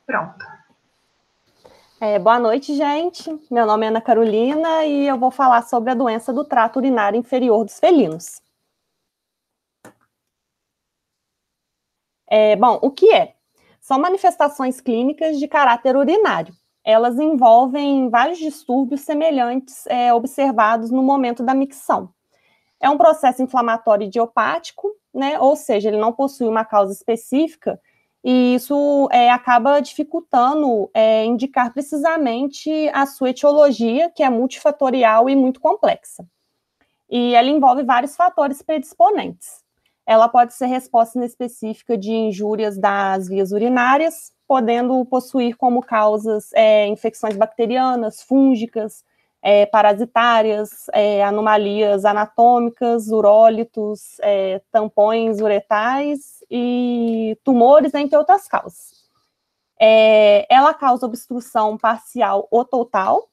Pronto. Boa noite, gente. Meu nome é Ana Carolina e eu vou falar sobre a doença do trato urinário inferior dos felinos. Bom, o que é? São manifestações clínicas de caráter urinário. Elas envolvem vários distúrbios semelhantes observados no momento da micção. É um processo inflamatório idiopático, né? Ou seja, ele não possui uma causa específica, e isso acaba dificultando indicar precisamente a sua etiologia, que é multifatorial e muito complexa. E ela envolve vários fatores predisponentes. Ela pode ser resposta inespecífica de injúrias das vias urinárias, podendo possuir como causas infecções bacterianas, fúngicas, parasitárias, anomalias anatômicas, urólitos, tampões uretais e tumores, entre outras causas. Ela causa obstrução parcial ou total,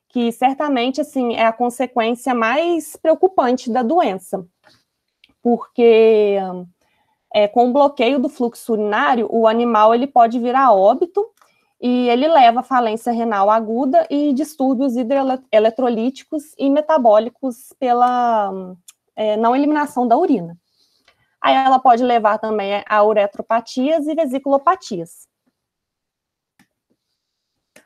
que certamente assim, é a consequência mais preocupante da doença, porque com o bloqueio do fluxo urinário, o animal ele pode vir a óbito, e ele leva à falência renal aguda e distúrbios hidroeletrolíticos e metabólicos pela não eliminação da urina. Aí ela pode levar também a uretropatias e vesiculopatias.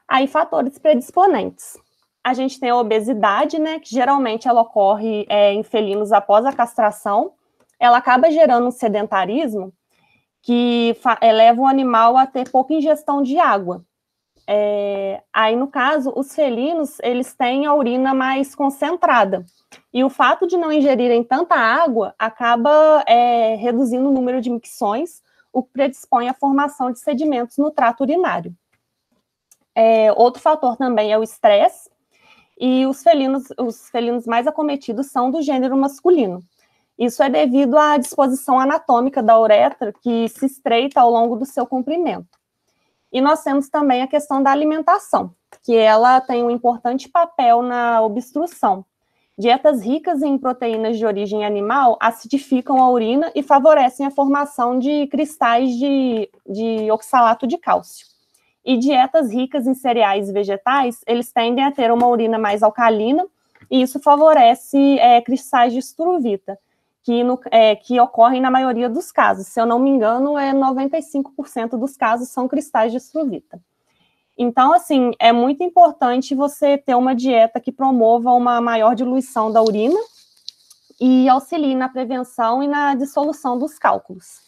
Aí fatores predisponentes. A gente tem a obesidade, né, que geralmente ela ocorre em felinos após a castração. Ela acaba gerando um sedentarismo que leva o animal a ter pouca ingestão de água. Aí, no caso, os felinos, eles têm a urina mais concentrada, e o fato de não ingerirem tanta água acaba reduzindo o número de micções, o que predispõe à formação de sedimentos no trato urinário. Outro fator também é o estresse, e os felinos mais acometidos são do gênero masculino. Isso é devido à disposição anatômica da uretra, que se estreita ao longo do seu comprimento. E nós temos também a questão da alimentação, que ela tem um importante papel na obstrução. Dietas ricas em proteínas de origem animal acidificam a urina e favorecem a formação de cristais de oxalato de cálcio. E dietas ricas em cereais e vegetais, eles tendem a ter uma urina mais alcalina, e isso favorece cristais de estruvita, que ocorrem na maioria dos casos. Se eu não me engano, 95% dos casos são cristais de estruvita. Então, assim, é muito importante você ter uma dieta que promova uma maior diluição da urina e auxilie na prevenção e na dissolução dos cálculos.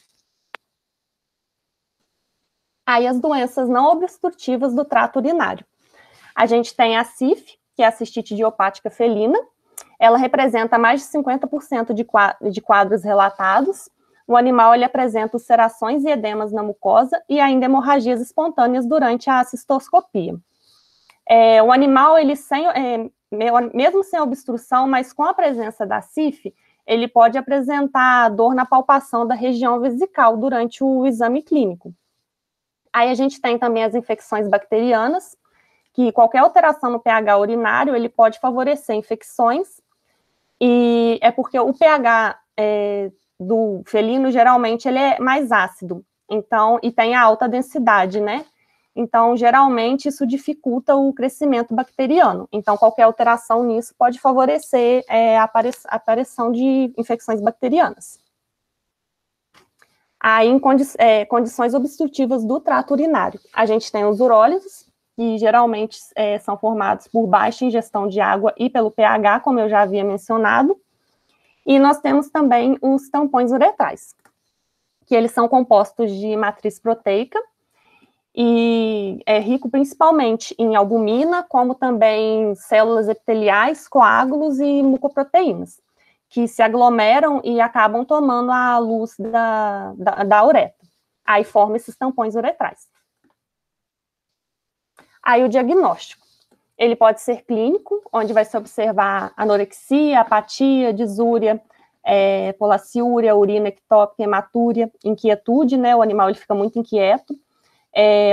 Aí, as doenças não obstrutivas do trato urinário. A gente tem a CIF, que é a cistite idiopática felina. Ela representa mais de 50% de quadros relatados. O animal ele apresenta ulcerações e edemas na mucosa e ainda hemorragias espontâneas durante a cistoscopia. O animal, ele mesmo sem obstrução, mas com a presença da CIF, ele pode apresentar dor na palpação da região vesical durante o exame clínico. Aí a gente tem também as infecções bacterianas, que qualquer alteração no pH urinário, ele pode favorecer infecções, e é porque o pH do felino, geralmente, ele é mais ácido, então, e tem a alta densidade, né? Então, geralmente, isso dificulta o crescimento bacteriano. Então, qualquer alteração nisso pode favorecer a aparição de infecções bacterianas. Aí, em condições obstrutivas do trato urinário, a gente tem os urólitos, que geralmente são formados por baixa ingestão de água e pelo pH, como eu já havia mencionado. E nós temos também os tampões uretais, que eles são compostos de matriz proteica, e é rico principalmente em albumina, como também células epiteliais, coágulos e mucoproteínas, que se aglomeram e acabam tomando a luz da uretra. Aí forma esses tampões uretrais. Aí o diagnóstico. Ele pode ser clínico, onde vai se observar anorexia, apatia, disúria, polaciúria, urina ectópica, hematúria, inquietude, né? O animal ele fica muito inquieto.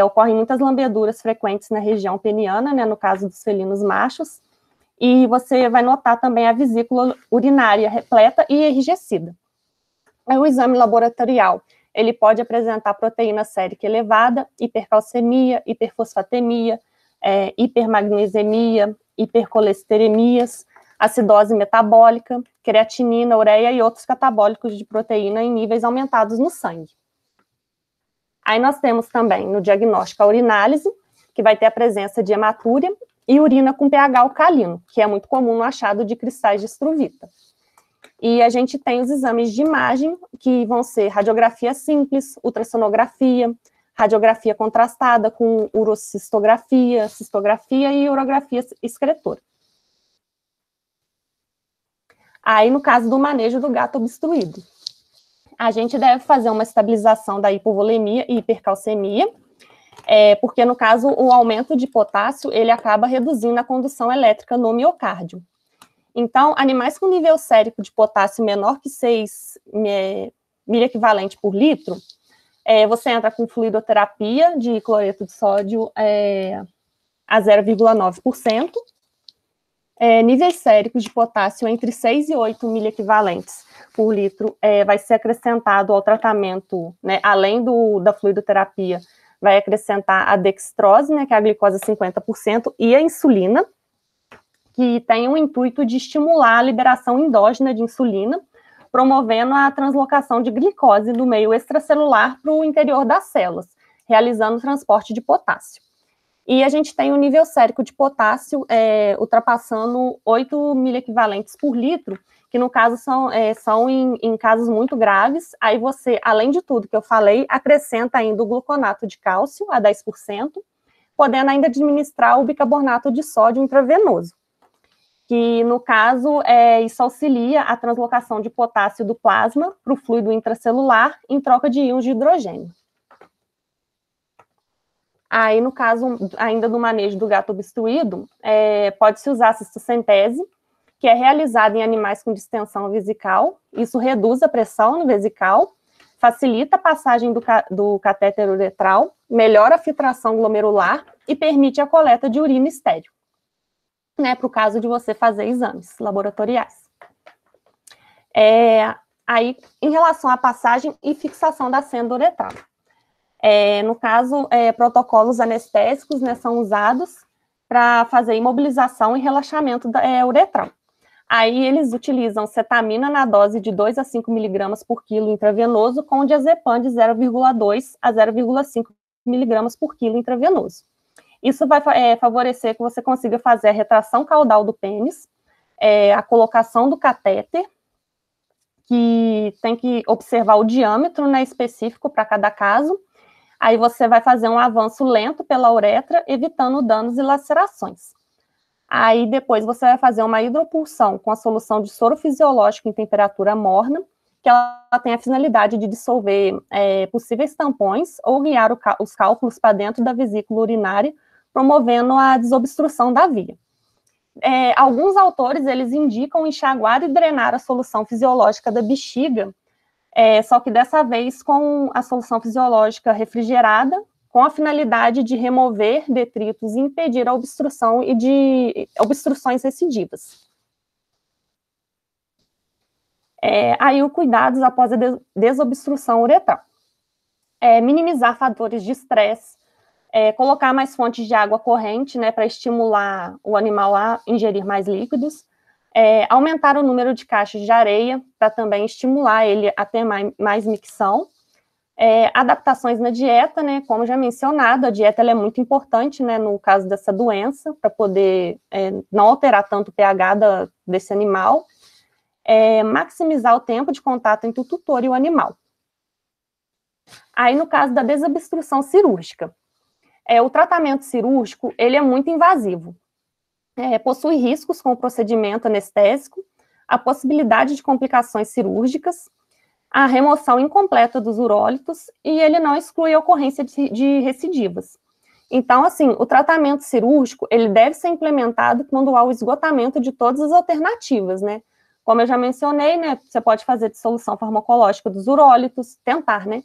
Ocorrem muitas lambeduras frequentes na região peniana, né? No caso dos felinos machos. E você vai notar também a vesícula urinária repleta e enrijecida. O exame laboratorial, ele pode apresentar proteína sérica elevada, hipercalcemia, hiperfosfatemia, hipermagnesemia, hipercolesteremias, acidose metabólica, creatinina, ureia e outros catabólicos de proteína em níveis aumentados no sangue. Aí nós temos também no diagnóstico a urinálise, que vai ter a presença de hematúria, e urina com pH alcalino, que é muito comum no achado de cristais de estruvita. E a gente tem os exames de imagem, que vão ser radiografia simples, ultrassonografia, radiografia contrastada com urocistografia, cistografia e urografia excretora. Aí, no caso do manejo do gato obstruído, a gente deve fazer uma estabilização da hipovolemia e hipercalcemia, porque, no caso, o aumento de potássio, ele acaba reduzindo a condução elétrica no miocárdio. Então, animais com nível sérico de potássio menor que 6 miliequivalente por litro, você entra com fluidoterapia de cloreto de sódio a 0,9%, níveis séricos de potássio entre 6 e 8 miliequivalentes por litro vai ser acrescentado ao tratamento, né, além da fluidoterapia, vai acrescentar a dextrose, né, que é a glicose 50%, e a insulina, que tem o intuito de estimular a liberação endógena de insulina, promovendo a translocação de glicose do meio extracelular para o interior das células, realizando o transporte de potássio. E a gente tem o nível sérico de potássio ultrapassando 8 miliequivalentes por litro, que no caso são em casos muito graves. Aí você, além de tudo que eu falei, acrescenta ainda o gluconato de cálcio a 10%, podendo ainda administrar o bicarbonato de sódio intravenoso, que no caso isso auxilia a translocação de potássio do plasma para o fluido intracelular em troca de íons de hidrogênio. Aí, no caso ainda do manejo do gato obstruído, pode-se usar a cistocentese, que é realizada em animais com distensão vesical. Isso reduz a pressão no vesical, facilita a passagem do catéter uretral, melhora a filtração glomerular e permite a coleta de urina estéril, né, para o caso de você fazer exames laboratoriais. Aí, em relação à passagem e fixação da senda uretral. No caso, protocolos anestésicos, né, são usados para fazer imobilização e relaxamento uretral. Aí eles utilizam cetamina na dose de 2 a 5 miligramas por quilo intravenoso com diazepam de 0,2 a 0,5 miligramas por quilo intravenoso. Isso vai favorecer que você consiga fazer a retração caudal do pênis, a colocação do catéter, que tem que observar o diâmetro, né, específico para cada caso. Aí você vai fazer um avanço lento pela uretra, evitando danos e lacerações. Aí depois você vai fazer uma hidropulsão com a solução de soro fisiológico em temperatura morna, que ela tem a finalidade de dissolver possíveis tampões ou guiar os cálculos para dentro da vesícula urinária, promovendo a desobstrução da via. Alguns autores, eles indicam enxaguar e drenar a solução fisiológica da bexiga, só que dessa vez com a solução fisiológica refrigerada, com a finalidade de remover detritos e impedir a obstrução e de obstruções recidivas. Aí o cuidados após a desobstrução uretral. Minimizar fatores de estresse, colocar mais fontes de água corrente, né, para estimular o animal a ingerir mais líquidos, aumentar o número de caixas de areia, para também estimular ele a ter mais micção, adaptações na dieta, né, como já mencionado, a dieta ela é muito importante, né, no caso dessa doença, para poder não alterar tanto o pH desse animal, maximizar o tempo de contato entre o tutor e o animal. Aí, no caso da desobstrução cirúrgica, o tratamento cirúrgico, ele é muito invasivo, possui riscos com o procedimento anestésico, a possibilidade de complicações cirúrgicas, a remoção incompleta dos urólitos e ele não exclui a ocorrência de recidivas. Então, assim, o tratamento cirúrgico, ele deve ser implementado quando há o esgotamento de todas as alternativas, né? Como eu já mencionei, né, você pode fazer dissolução farmacológica dos urólitos, tentar, né,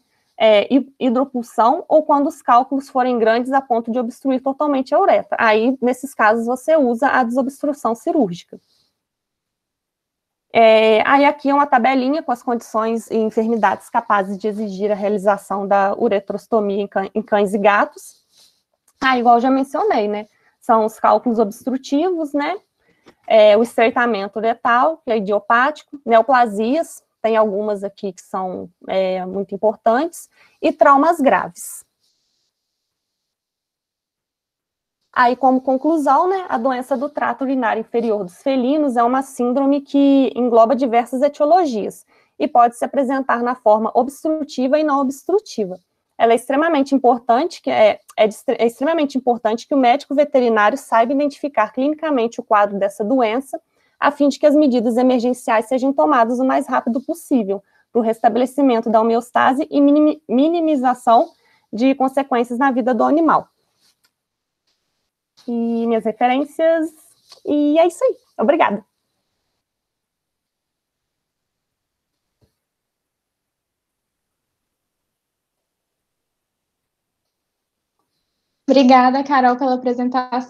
hidropulsão, ou quando os cálculos forem grandes a ponto de obstruir totalmente a uretra. Aí, nesses casos, você usa a desobstrução cirúrgica. Aí aqui é uma tabelinha com as condições e enfermidades capazes de exigir a realização da uretrostomia em cães e gatos. Igual eu já mencionei, né? São os cálculos obstrutivos, né? O estreitamento uretal, que é idiopático, neoplasias, tem algumas aqui que são muito importantes, e traumas graves. Aí, como conclusão, né, a doença do trato urinário inferior dos felinos é uma síndrome que engloba diversas etiologias e pode se apresentar na forma obstrutiva e não obstrutiva. Ela é extremamente importante, extremamente importante que o médico veterinário saiba identificar clinicamente o quadro dessa doença, a fim de que as medidas emergenciais sejam tomadas o mais rápido possível, para o restabelecimento da homeostase e minimização de consequências na vida do animal. E minhas referências, e é isso aí. Obrigada. Obrigada, Carol, pela apresentação.